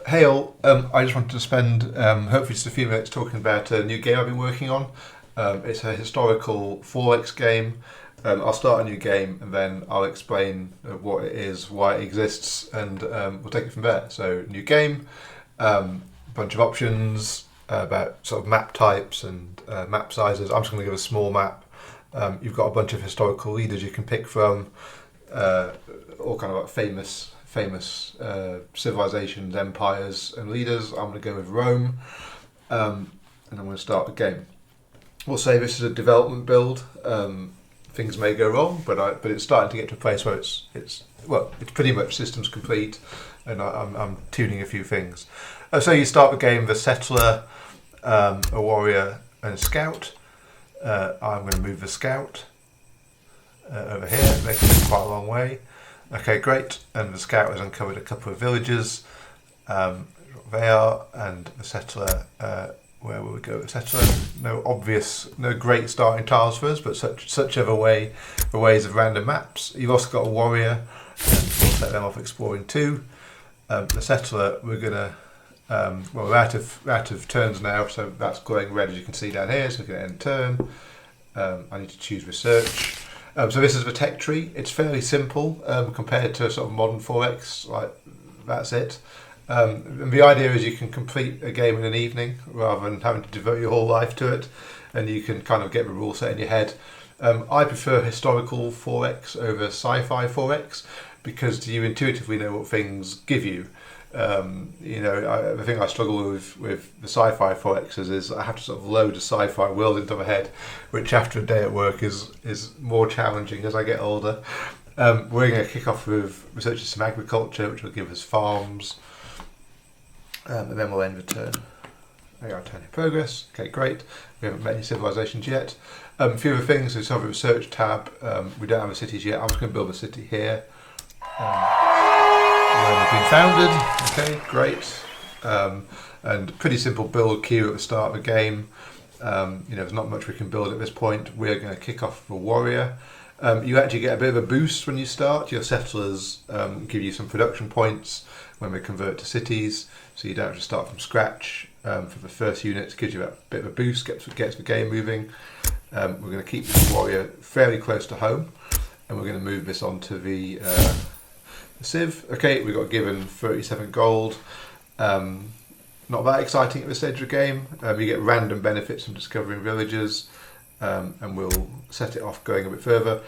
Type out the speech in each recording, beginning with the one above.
Hey all, I just wanted to spend hopefully just a few minutes talking about a new game I've been working on. It's a historical 4x game. I'll start a new game and then I'll explain what it is, why it exists, and we'll take it from there. So, new game, bunch of options about sort of map types and map sizes. I'm just going to give a small map. You've got a bunch of historical leaders you can pick from, all kind of like famous civilizations, empires, and leaders. I'm going to go with Rome, and I'm going to start the game. We'll say this is a development build. Things may go wrong, but it's starting to get to a place where it's pretty much systems complete, and I'm tuning a few things. So you start the game with a settler, a warrior, and a scout. I'm going to move the scout over here, making it quite a long way. Okay, great. And the scout has uncovered a couple of villages. They are, and the settler. Where will we go with the settler? No great starting tiles for us, but such other ways of random maps. You've also got a warrior, and we'll set them off exploring too. The settler, we're gonna. We're out of turns now, so that's glowing red as you can see down here. So we're gonna end turn. I need to choose research. So this is the tech tree. It's fairly simple compared to sort of modern 4X. Like that's it. And the idea is you can complete a game in an evening rather than having to devote your whole life to it, and you can kind of get the rule set in your head. I prefer historical 4X over sci-fi 4X because you intuitively know what things give you. The thing I struggle with the sci-fi 4Xs is I have to sort of load a sci-fi world into my head, which after a day at work is more challenging as I get older. We're going to kick off with researching some agriculture, which will give us farms, and then we'll end the turn. There you are, turn in progress. Okay, great. We haven't met any civilizations yet. A few other things, so we have a research tab. We don't have the cities yet. I'm just going to build a city here. Rome has been founded. Okay, great. And pretty simple build queue at the start of the game. There's not much we can build at this point. We're going to kick off the warrior. You actually get a bit of a boost when you start. Your settlers give you some production points when they convert to cities, so you don't have to start from scratch. For the first unit, it gives you a bit of a boost, gets the game moving. We're going to keep this warrior fairly close to home, and we're going to move this onto the Civ. Okay, we got given 37 gold. Not that exciting at this stage of the game. You get random benefits from discovering villages, and we'll set it off going a bit further.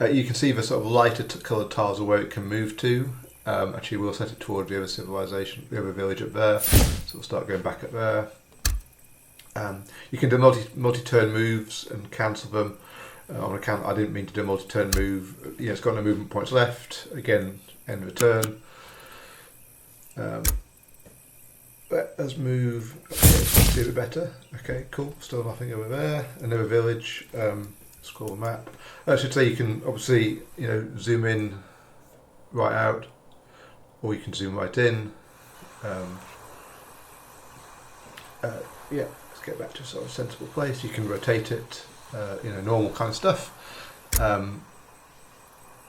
You can see the sort of lighter coloured tiles are where it can move to. Actually, we'll set it towards the other civilization, the other village up there. So we'll start going back up there. You can do multi-turn moves and cancel them. On account, I didn't mean to do a multi-turn move. It's got no movement points left. Again, end of the turn. Let us move. Okay, do it better. Okay, cool. Still nothing over there. Another village. Scroll the map. I should say you can obviously zoom in, right out, or you can zoom right in. Let's get back to a sort of sensible place. You can rotate it. Normal kind of stuff.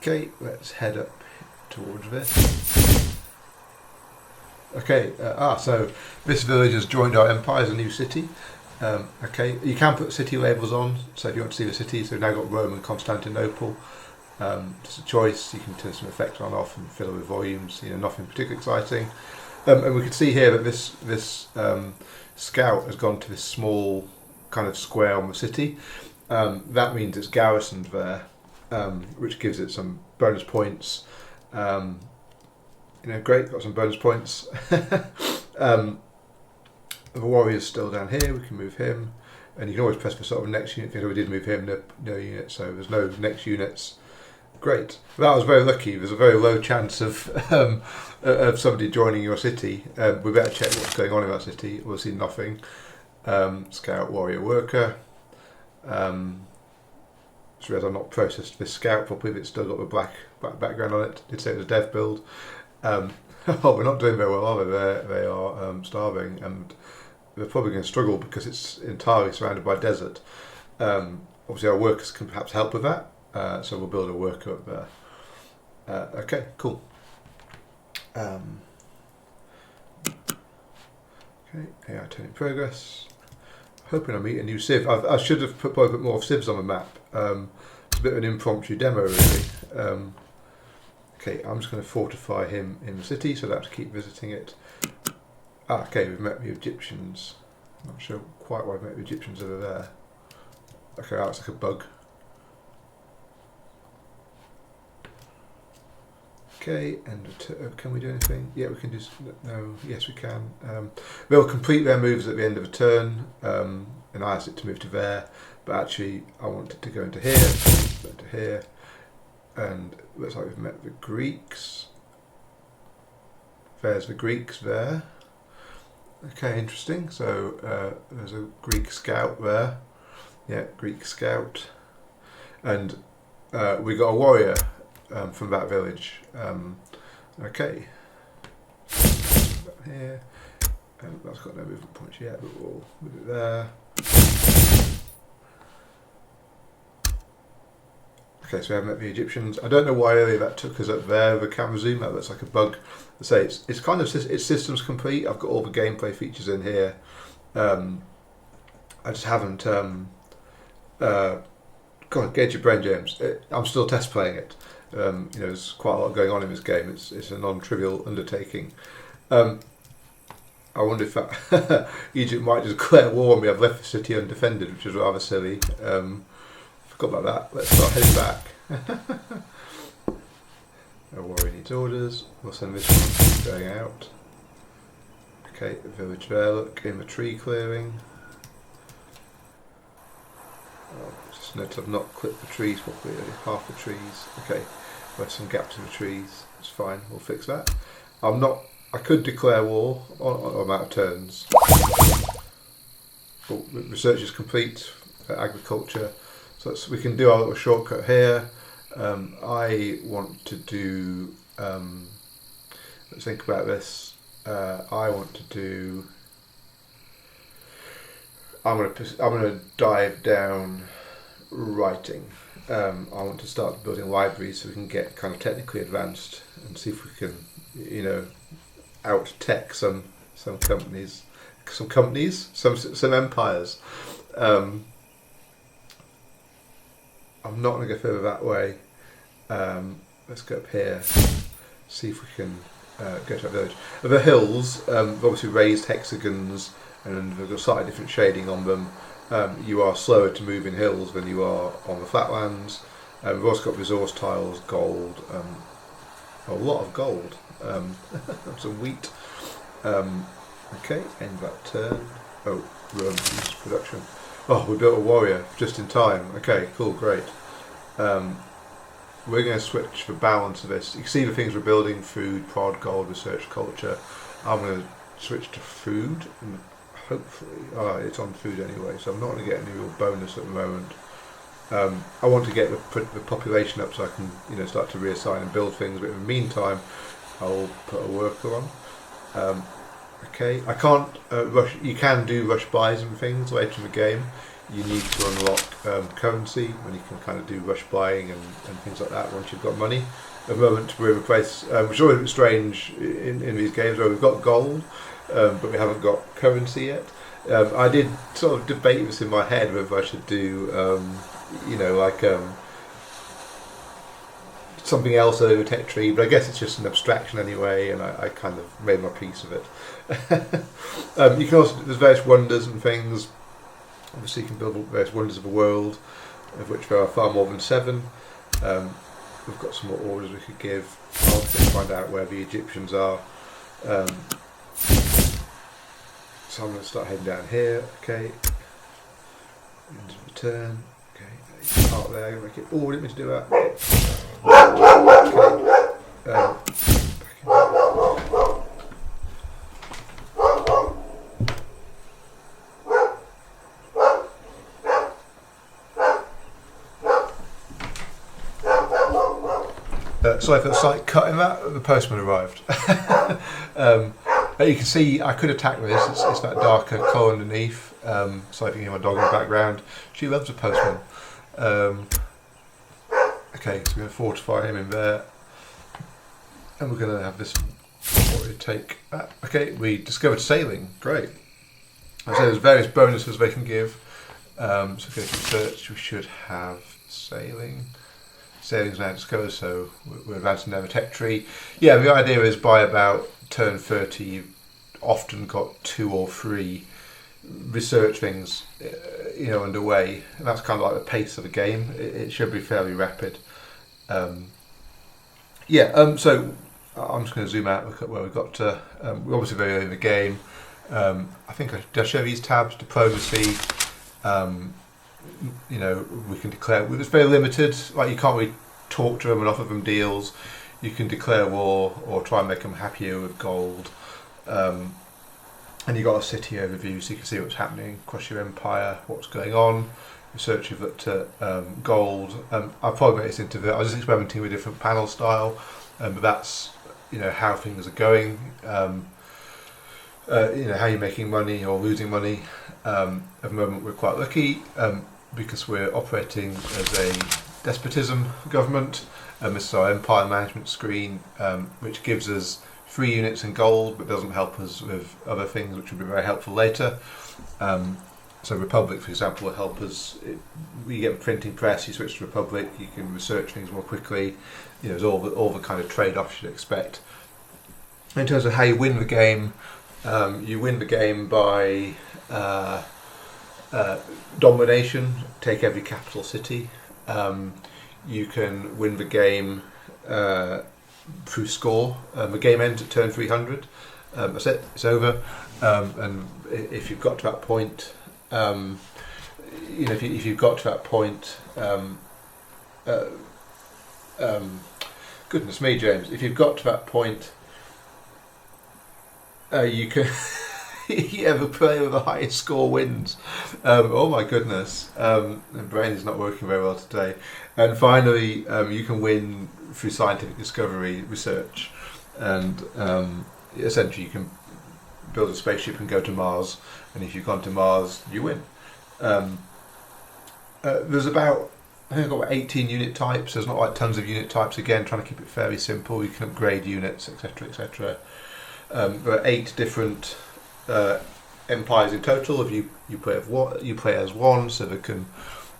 Okay, let's head up towards this. Okay, so this village has joined our empire as a new city. Okay, you can put city labels on, so if you want to see the cities, so we've now got Rome and Constantinople. Just a choice. You can turn some effects on, off, and fill it with volumes. Nothing particularly exciting. And we can see here that this scout has gone to this small kind of square on the city. That means it's garrisoned there, which gives it some bonus points. Great, got some bonus points. The warrior's still down here, we can move him. And you can always press for sort of next unit, because we did move him, no unit, so there's no next units. Great. That was very lucky. There's a very low chance of somebody joining your city. We better check what's going on in that city. We'll see nothing. Scout, warrior, worker. Just realised I've not processed this scout properly, but it's still got the black background on it. Did say it was a dev build. We're not doing very well, are they? They are starving, and they're probably going to struggle because it's entirely surrounded by desert. Obviously, our workers can perhaps help with that, so we'll build a worker up there. Okay, cool. Okay, AI turn in progress. Hoping I meet a new civ. I should have put a bit more civs on the map. It's a bit of an impromptu demo, really. Okay, I'm just going to fortify him in the city, so I have to keep visiting it. Okay, we've met the Egyptians. I'm not sure quite why we've met the Egyptians over there. Okay, that's like a bug. Okay, and can we do anything? Yeah, we can do. No, yes, we can. They'll complete their moves at the end of a turn, and I asked it to move to there, but actually I want it to go into here, and it looks like we've met the Greeks. There's the Greeks there. Okay, interesting. So there's a Greek scout there. Yeah, Greek scout, and we got a warrior. From that village. Okay. Here. That's got no movement points yet, but we'll move it there. Okay, so we haven't met the Egyptians. I don't know why earlier that took us up there, the camera zoom. That looks like a bug. I say it's kind of it's systems complete. I've got all the gameplay features in here. I just haven't. Go on, gauge your brain, James. I'm still test playing it. There's quite a lot going on in this game. It's a non-trivial undertaking. I wonder if that Egypt might just declare war on me. I've left the city undefended, which is rather silly. Forgot about that. Let's start heading back. A warrior needs orders. We'll send this one going out. Okay, the village there. Look, in the tree clearing. Just note I've not clipped the trees properly. Half the trees. Okay. There's some gaps in the trees. It's fine. We'll fix that. I could declare war on amount of turns. But research is complete. Agriculture. So we can do our little shortcut here. I want to do. Let's think about this. I want to do. I'm gonna dive down writing. I want to start building libraries so we can get kind of technically advanced and see if we can, out-tech some companies, some empires. I'm not going to go further that way. Let's go up here, see if we can go to that village. The hills, obviously raised hexagons, and they've got slightly different shading on them. You are slower to move in hills than you are on the flatlands. We've also got resource tiles, gold, a lot of gold, some wheat. Okay, end that turn. Oh, run, production. Oh, we built a warrior just in time. Okay, cool, great. We're going to switch the balance of this. You can see the things we're building: food, prod, gold, research, culture. I'm going to switch to food. And hopefully, it's on food anyway, so I'm not going to get any real bonus at the moment. I want to get the population up so I can, start to reassign and build things. But in the meantime, I'll put a worker on. Okay, I can't rush. You can do rush buys and things later in the game. You need to unlock currency when you can kind of do rush buying and things like that once you've got money. At the moment, we're in a place which is always a bit strange in these games where we've got gold, but we haven't got currency yet. I did sort of debate this in my head whether I should do, something else over tech tree, but I guess it's just an abstraction anyway, and I kind of made my peace of it. You can also, there's various wonders and things. Obviously you can build various wonders of the world, of which there are far more than 7. We've got some more orders we could give. I'll find out where the Egyptians are. So I'm going to start heading down here. Okay. End of the turn. Okay. Part there. I'm going to make it. Oh, I didn't mean to do that. Okay. Sorry for the slight cut in that. The postman arrived. You can see I could attack this. It's that darker colour underneath. So I can hear my dog in the background. She loves a postman. Okay, so we're going to fortify him in there, and we're going to have this. What would it take? Okay, we discovered sailing. Great. So there's various bonuses they can give. So go to search, we should have sailing. Sailing's now discovered, so we're advancing down the tech tree. Yeah, the idea is by about turn 30, you've often got 2 or 3 research things underway, and that's kind of like the pace of the game. It should be fairly rapid. So I'm just going to zoom out, look at where we got to. We're obviously very early in the game. I think did I show these tabs? Diplomacy. We can declare. It's very limited. Like, you can't really talk to them and offer them deals. You can declare war or try and make them happier with gold. And you've got a city overview, so you can see what's happening across your empire, what's going on. Research, you've looked at gold. I'll probably make this into I was just experimenting with different panel style, but that's how things are going. How you're making money or losing money. At the moment, we're quite lucky because we're operating as a despotism government. This is our empire management screen, which gives us 3 units in gold, but doesn't help us with other things, which will be very helpful later. So Republic, for example, will help us. We get a printing press, you switch to Republic, you can research things more quickly. There's all the kind of trade-offs you'd expect. In terms of how you win the game, you win the game by domination, take every capital city. You can win the game through score. The game ends at turn 300. That's it. It's over. And if you've got to that point, if you've got to that point, goodness me, James, if you've got to that point, you can. The player with the highest score wins. Oh my goodness, the brain is not working very well today. And finally, you can win through scientific discovery, research, and essentially you can build a spaceship and go to Mars. And if you've gone to Mars, you win. There's about, I think I've got 18 unit types. There's not like tons of unit types. Again, trying to keep it fairly simple. You can upgrade units, etc., etc. There are 8 different empires in total. If you play as one, so there can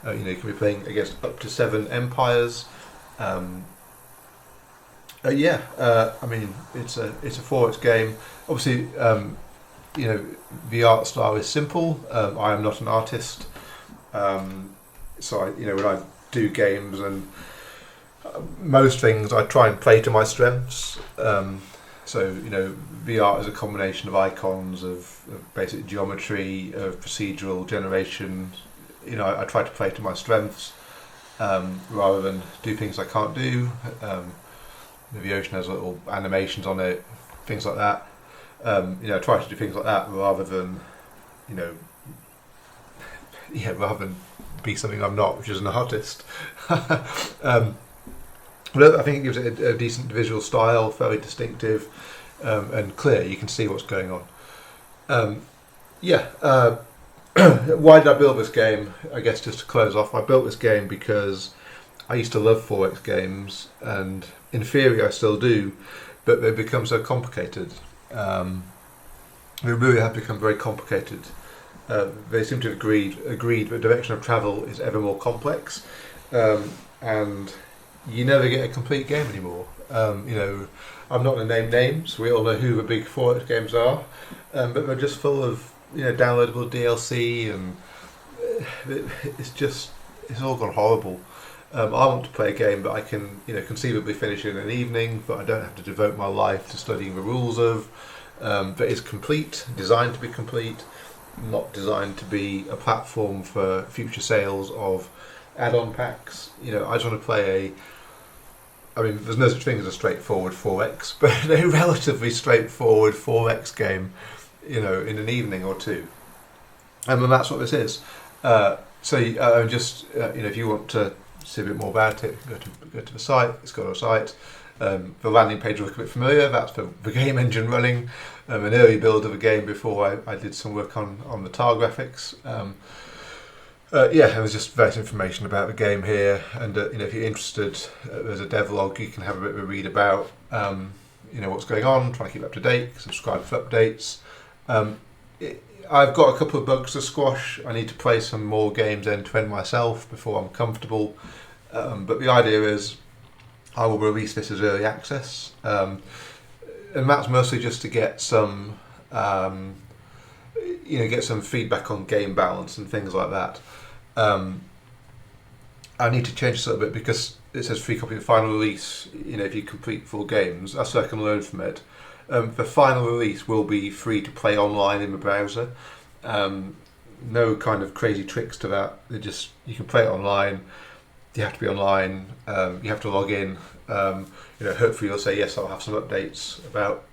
you can be playing against up to 7 empires. I mean, it's a 4X game. Obviously, the art style is simple. I am not an artist, so when I do games and most things, I try and play to my strengths. So the art is a combination of icons, of basic geometry, of procedural generation. I try to play to my strengths rather than do things I can't do. The ocean has little animations on it, things like that. I try to do things like that rather than, rather than be something I'm not, which is an artist. But I think it gives it a decent visual style, fairly distinctive and clear. You can see what's going on. Why did I build this game? I guess just to close off, I built this game because I used to love 4X games, and in theory I still do, but they've become so complicated. They really have become very complicated. They seem to have agreed that direction of travel is ever more complex, and you never get a complete game anymore. I'm not going to name names. We all know who the big 4X games are, but they're just full of downloadable DLC, and it's all gone horrible. I want to play a game that I can conceivably finish in an evening, but I don't have to devote my life to studying the rules of. That is complete, designed to be complete, not designed to be a platform for future sales of add-on packs. I just want to play there's no such thing as a straightforward 4X, but a relatively straightforward 4X game, in an evening or two. And then that's what this is. If you want to see a bit more about it, go to the site. It's got a site. The landing page will look a bit familiar. That's the game engine running. An early build of a game before I did some work on the tile graphics. There's just various information about the game here, and if you're interested, there's a devlog you can have a bit of a read about. What's going on, try to keep up to date, subscribe for updates. I've got a couple of bugs to squash. I need to play some more games end to end myself before I'm comfortable. But the idea is I will release this as early access, and that's mostly just to get some, get some feedback on game balance and things like that. I need to change this a little bit because it says free copy of final release. If you complete full games, that's so I can learn from it. The final release will be free to play online in the browser. No kind of crazy tricks to that. You can play it online. You have to be online. You have to log in. Hopefully you'll say yes. I'll have some updates about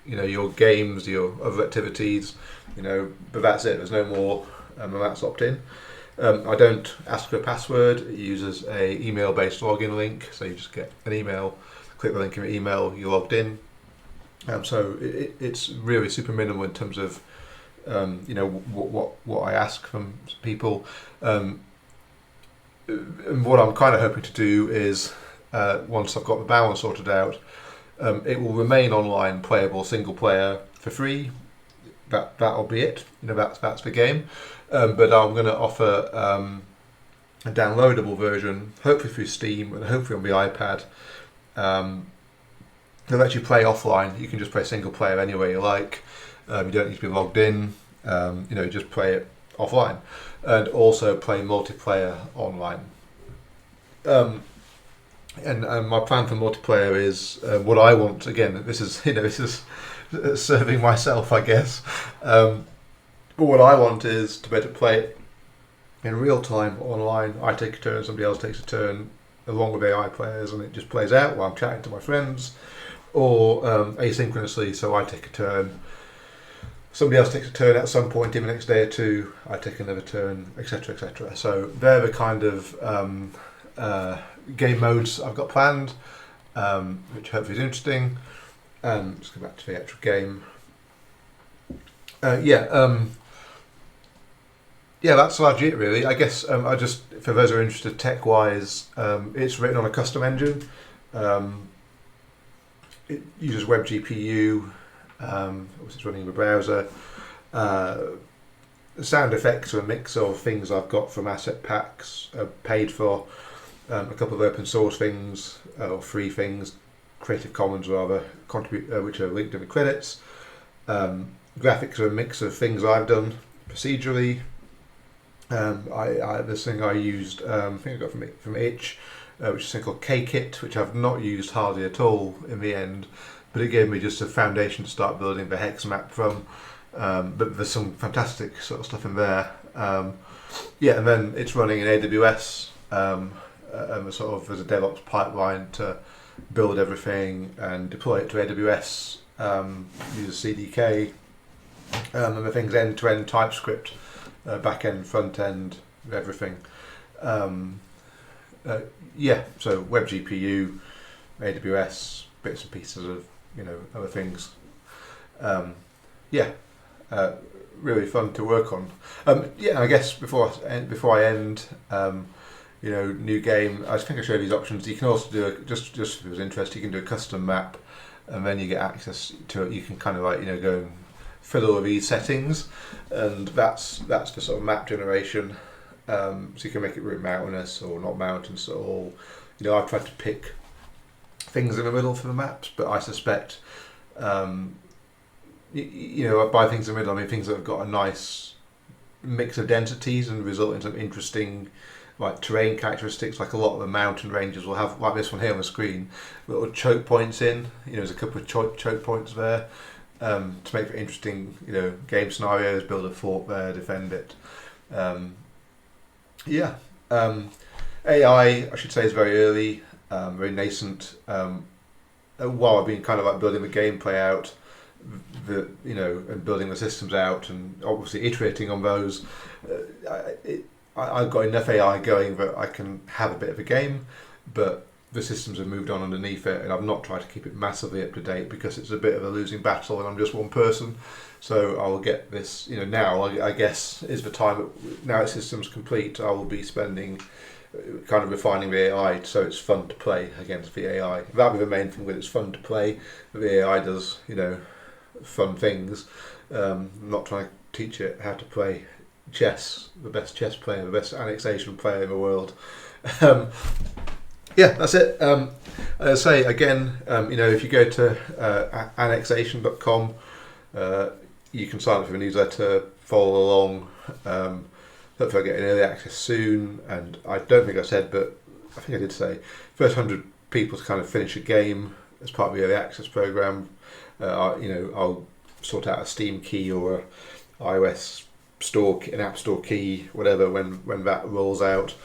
your games, your other activities. But that's it. There's no more. And that's opt in. I don't ask for a password. It uses a email-based login link, so you just get an email, click the link in your email, you're logged in. So it's really super minimal in terms of what I ask from people. And what I'm kind of hoping to do is once I've got the balance sorted out, it will remain online playable single player for free. That'll be it. That's the game. But I'm going to offer a downloadable version, hopefully through Steam and hopefully on the iPad. It'll let you play offline. You can just play single player any way you like. You don't need to be logged in. Just play it offline, and also play multiplayer online. And my plan for multiplayer is what I want. Again, this is serving myself, I guess. But what I want is to be able to play it in real time online. I take a turn, somebody else takes a turn, along with AI players, and it just plays out while I'm chatting to my friends, or asynchronously. So I take a turn, somebody else takes a turn at some point in the next day or two. I take another turn, etc., etc. So they're the kind of game modes I've got planned, which hopefully is interesting. Let's go back to the actual game. That's largely it, really. I guess for those who are interested tech-wise, it's written on a custom engine. It uses WebGPU. It's running in the browser. The sound effects are a mix of things I've got from asset packs, paid for, a couple of open source things, or free things, Creative Commons rather, which are linked in the credits. Graphics are a mix of things I've done procedurally. This thing I used, I think I got from Itch, which is a thing called K-Kit, which I've not used hardly at all in the end, but it gave me just a foundation to start building the hex map from. But there's some fantastic sort of stuff in there. And then it's running in AWS, and there's a DevOps pipeline to build everything and deploy it to AWS, use a CDK, and the thing's end-to-end TypeScript, back-end, front-end, everything. So WebGPU, AWS, bits and pieces of other things. Really fun to work on. I guess before I end, new game. I think I showed these options. You can also do just if it was interested, you can do a custom map, and then you get access to it. You can kind of go and fill all of these settings, and that's the sort of map generation. So you can make it really mountainous or not mountainous at all. I've tried to pick things in the middle for the maps, but I suspect, by things in the middle, I mean things that have got a nice mix of densities and result in some interesting terrain characteristics. Like a lot of the mountain ranges will have, like this one here on the screen, little choke points in. There's a couple of choke points there to make for interesting, game scenarios. Build a fort there, defend it. AI, I should say, is very early, very nascent. While I've been kind of building the gameplay out, and building the systems out, and obviously iterating on those, I've got enough AI going that I can have a bit of a game, but the systems have moved on underneath it, and I've not tried to keep it massively up to date because it's a bit of a losing battle, and I'm just one person. So I will get this. Now I guess is the time. Now its system's complete, I will be spending kind of refining the AI so it's fun to play against the AI. That'll be the main thing. That it's fun to play. The AI does fun things. I'm not trying to teach it how to play chess, the best chess player, the best annexation player in the world. Yeah, that's it. As I say again, if you go to annexation.com, you can sign up for the newsletter, follow along. Hopefully I'll get an early access soon, and I don't think I said, but I think I did say, first 100 people to kind of finish a game as part of the early access program. I'll sort out a Steam key or a iOS store, an App Store key, whatever, when that rolls out.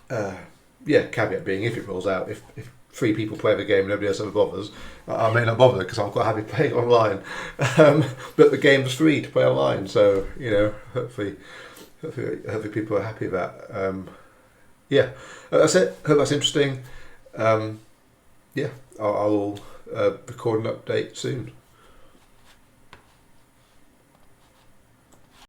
Caveat being, if it rolls out, if 3 people play the game and nobody else ever bothers, I may not bother because I'm quite happy playing online. But the game's free to play online, so hopefully people are happy with that. That's it. Hope that's interesting. I'll record an update soon.